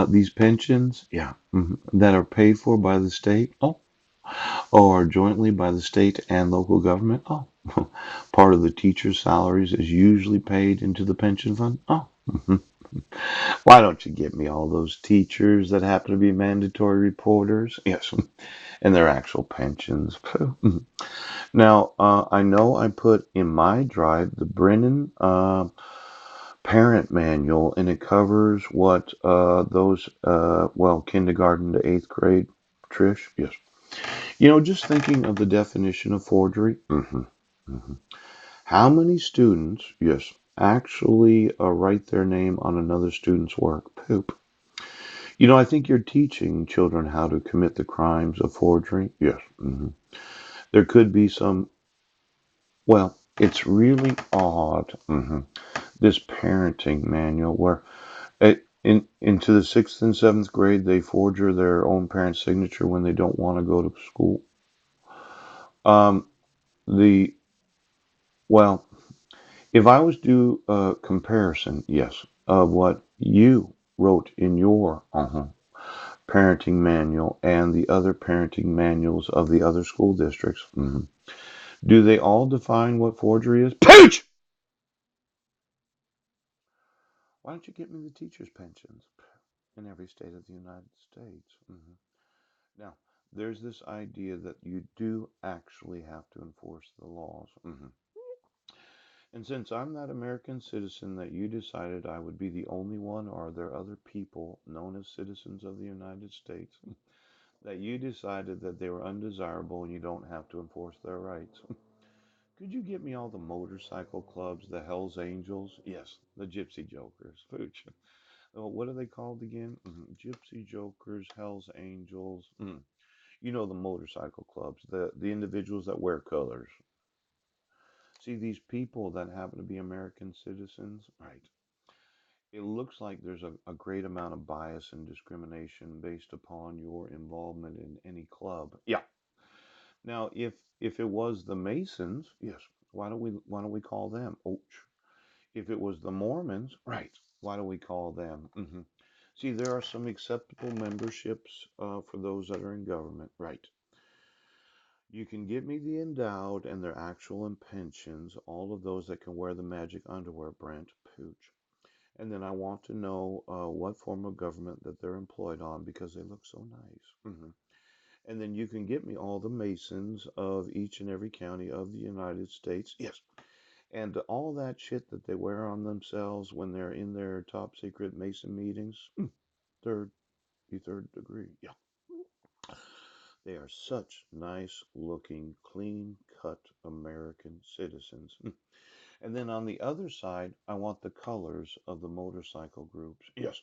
These pensions, yeah, that are paid for by the state, or jointly by the state and local government, part of the teacher's salaries is usually paid into the pension fund. Why don't you get me all those teachers that happen to be mandatory reporters? Yes, and their actual pensions. Now, I know I put in my drive the Brennan parent manual, and it covers what those, well, kindergarten to eighth grade, Trish. Yes. Just thinking of the definition of forgery. Hmm. How many students, yes, actually write their name on another student's work? Poop. I think you're teaching children how to commit the crimes of forgery. Yes. There could be some, well, it's really odd, this parenting manual where into the sixth and seventh grade, they forge their own parent's signature when they don't want to go to school. Um, the, well, if I was to do a comparison, yes, of what you wrote in your parenting manual and the other parenting manuals of the other school districts, do they all define what forgery is? Pooch! Why don't you get me the teachers' pensions in every state of the United States? Now, there's this idea that you do actually have to enforce the laws. And since I'm that American citizen that you decided I would be the only one, or are there other people known as citizens of the United States that you decided that they were undesirable and you don't have to enforce their rights? Could you get me all the motorcycle clubs, the Hells Angels? Yes, the Gypsy Jokers. Pooch. What are they called again? Gypsy Jokers, Hells Angels. The motorcycle clubs, the individuals that wear colors. See, these people that happen to be American citizens, right? It looks like there's a great amount of bias and discrimination based upon your involvement in any club. Yeah. Now, if it was the Masons, yes, why don't we call them? Ouch. If it was the Mormons, right? Why do we call them? See, there are some acceptable memberships for those that are in government, right? You can give me the endowed and their actual and pensions, all of those that can wear the magic underwear, Brent. Pooch. And then I want to know what form of government that they're employed on because they look so nice. And then you can get me all the Masons of each and every county of the United States. Yes. And all that shit that they wear on themselves when they're in their top secret Mason meetings. Third, the third degree. Yeah. They are such nice looking, clean cut American citizens. And then on the other side, I want the colors of the motorcycle groups. Yes,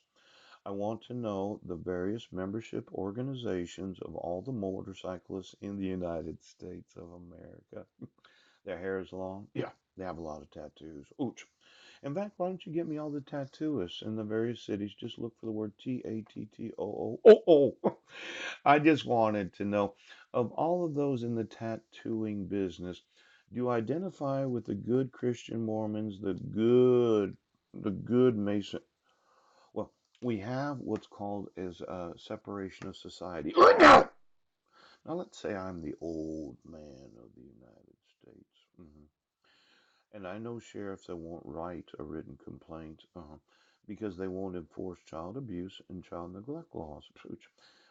I want to know the various membership organizations of all the motorcyclists in the United States of America. Their hair is long. Yeah, they have a lot of tattoos. Ooch. In fact, why don't you get me all the tattooists in the various cities? Just look for the word Tattoo. Oh. I just wanted to know of all of those in the tattooing business, do you identify with the good Christian Mormons, the good Mason? Well, we have what's called as a separation of society. Now, let's say I'm the old man of the United States. And I know sheriffs that won't write a written complaint because they won't enforce child abuse and child neglect laws.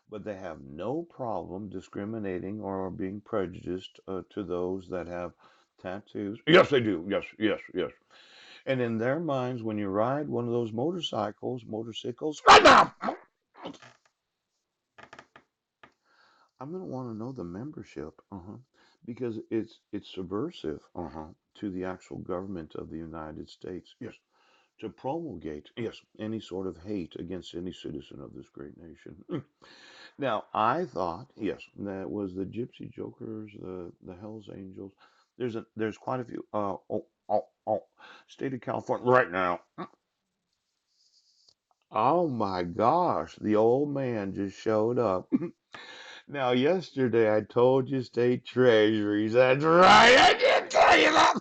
But they have no problem discriminating or being prejudiced to those that have tattoos. Yes, they do. Yes. And in their minds, when you ride one of those motorcycles, I'm going to want to know the membership, because it's subversive, to the actual government of the United States. Yes, to promulgate, yes, any sort of hate against any citizen of this great nation. Now, I thought, yes, that was the Gypsy Jokers, the Hells Angels. There's quite a few. State of California right now. Oh my gosh, the old man just showed up. Now, yesterday I told you state treasuries. That's right, I did tell you that.